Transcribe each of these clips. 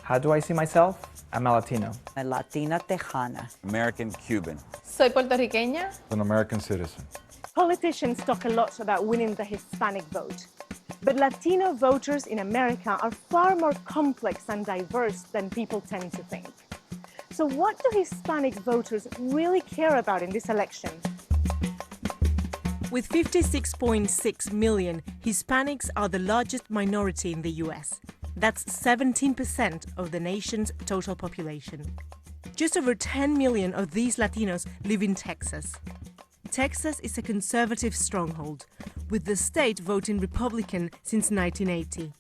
How do I see myself? I'm a Latino. A Latina Tejana. American Cuban. Soy puertorriqueña. An American citizen. Politicians talk a lot about winning the Hispanic vote. But Latino voters in America are far more complex and diverse than people tend to think. So what do Hispanic voters really care about in this election? With 56.6 million, Hispanics are the largest minority in the US. That's 17% of the nation's total population. Just over 10 million of these Latinos live in Texas. Texas is a conservative stronghold, with the state voting Republican since 1980.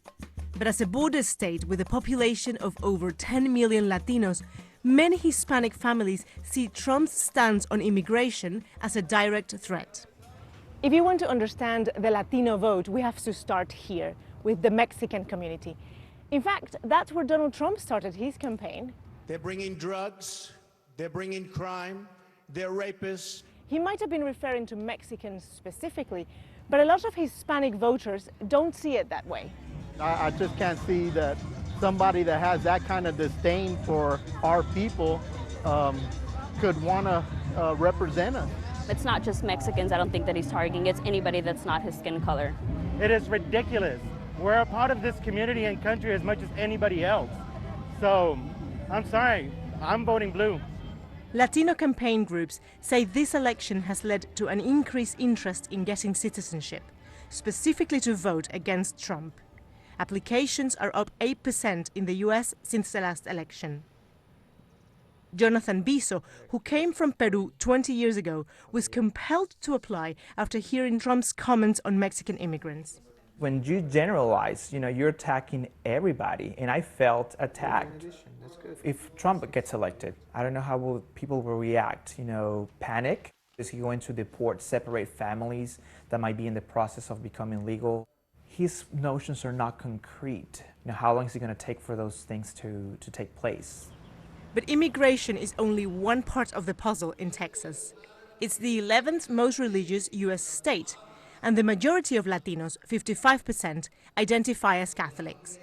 But as a border state with a population of over 10 million Latinos, many Hispanic families see Trump's stance on immigration as a direct threat. If you want to understand the Latino vote, we have to start here, with the Mexican community. In fact, that's where Donald Trump started his campaign. They're bringing drugs, they're bringing crime, they're rapists. He might have been referring to Mexicans specifically, but a lot of Hispanic voters don't see it that way. I just can't see that somebody that has that kind of disdain for our people could want to represent us. It's not just Mexicans, I don't think that he's targeting. It's anybody that's not his skin color. It is ridiculous. We're a part of this community and country as much as anybody else. So, I'm sorry, I'm voting blue. Latino campaign groups say this election has led to an increased interest in getting citizenship, specifically to vote against Trump. Applications are up 8% in the US since the last election. Jonathan Biso, who came from Peru 20 years ago, was compelled to apply after hearing Trump's comments on Mexican immigrants. When you generalize, you're attacking everybody, and I felt attacked. If Trump gets elected, I don't know how people will react. Panic? Is he going to deport, separate families that might be in the process of becoming legal? His notions are not concrete. How long is it going to take for those things to take place? But immigration is only one part of the puzzle in Texas. It's the 11th most religious US state, and the majority of Latinos, 55%, identify as Catholics.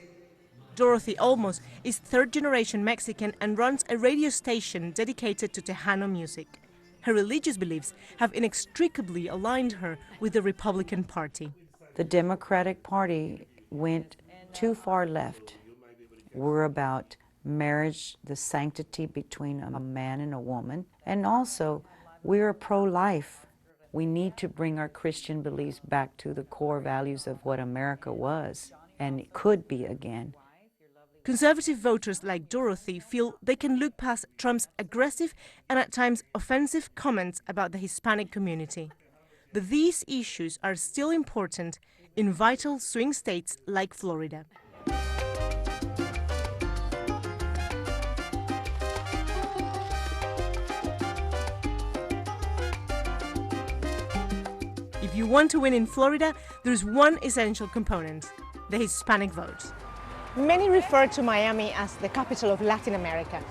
Dorothy Olmos is third-generation Mexican and runs a radio station dedicated to Tejano music. Her religious beliefs have inextricably aligned her with the Republican Party. The Democratic Party went too far left. We're about marriage, the sanctity between a man and a woman, and also we're pro-life. We need to bring our Christian beliefs back to the core values of what America was and could be again. Conservative voters like Dorothy feel they can look past Trump's aggressive and at times offensive comments about the Hispanic community. But these issues are still important in vital swing states like Florida. If you want to win in Florida, there's one essential component: the Hispanic vote. Many refer to Miami as the capital of Latin America,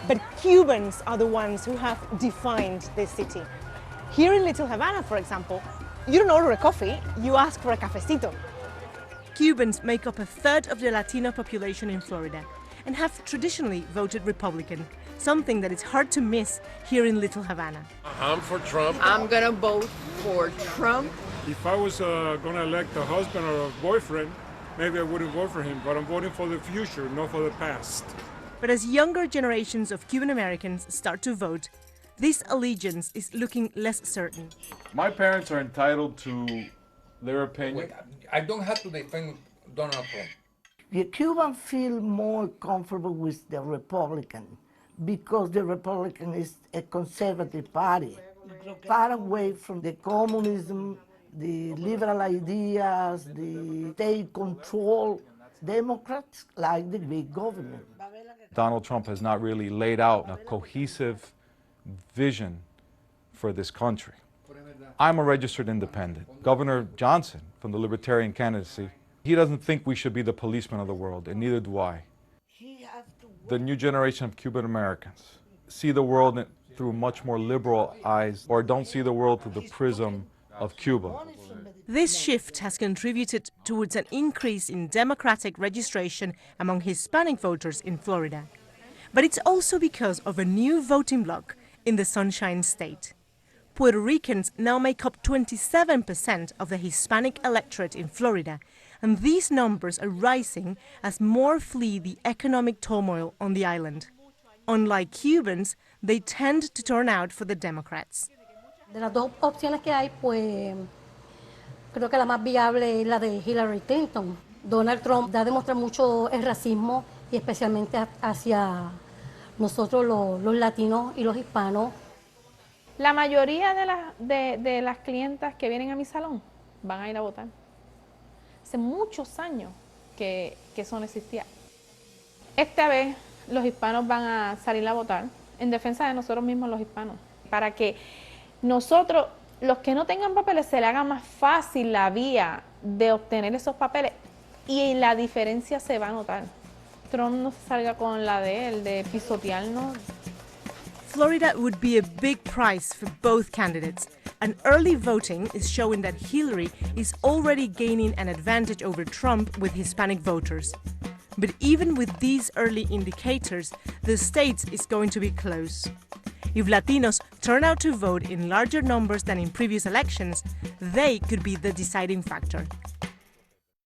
but Cubans are the ones who have defined this city. Here in Little Havana, for example, you don't order a coffee, you ask for a cafecito. Cubans make up a third of the Latino population in Florida and have traditionally voted Republican, something that is hard to miss here in Little Havana. I'm for Trump. I'm gonna vote for Trump. If I was gonna elect a husband or a boyfriend, maybe I wouldn't vote for him, but I'm voting for the future, not for the past. But as younger generations of Cuban Americans start to vote, this allegiance is looking less certain. My parents are entitled to their opinion. I don't have to defend Donald Trump. The Cubans feel more comfortable with the Republican because the Republican is a conservative party, far away from the communism, the liberal ideas, the state control. Democrats like the big government. Donald Trump has not really laid out a cohesive vision for this country. I'm a registered independent. Governor Johnson from the Libertarian candidacy, he doesn't think we should be the policemen of the world, and neither do I. The new generation of Cuban Americans see the world through much more liberal eyes, or don't see the world through the prism of Cuba. This shift has contributed towards an increase in Democratic registration among Hispanic voters in Florida. But it's also because of a new voting bloc in the Sunshine State. Puerto Ricans now make up 27% of the Hispanic electorate in Florida, and these numbers are rising as more flee the economic turmoil on the island. Unlike Cubans, they tend to turn out for the Democrats. De las dos opciones que hay, pues creo que la más viable es la de Hillary Clinton. Donald Trump da demostrar mucho el racismo y especialmente hacia nosotros los latinos y los hispanos. La mayoría de las clientas que vienen a mi salón van a ir a votar. Hace muchos años que eso no existía. Esta vez los hispanos van a salir a votar en defensa de nosotros mismos los hispanos, para que nosotros, los que no tengan papeles, se le haga más fácil la vía de obtener esos papeles y la diferencia se va a notar. Trump no salga con la de él, de pisotearnos. Florida would be a big prize for both candidates, and early voting is showing that Hillary is already gaining an advantage over Trump with Hispanic voters. But even with these early indicators, the state is going to be close. If Latinos turn out to vote in larger numbers than in previous elections, they could be the deciding factor.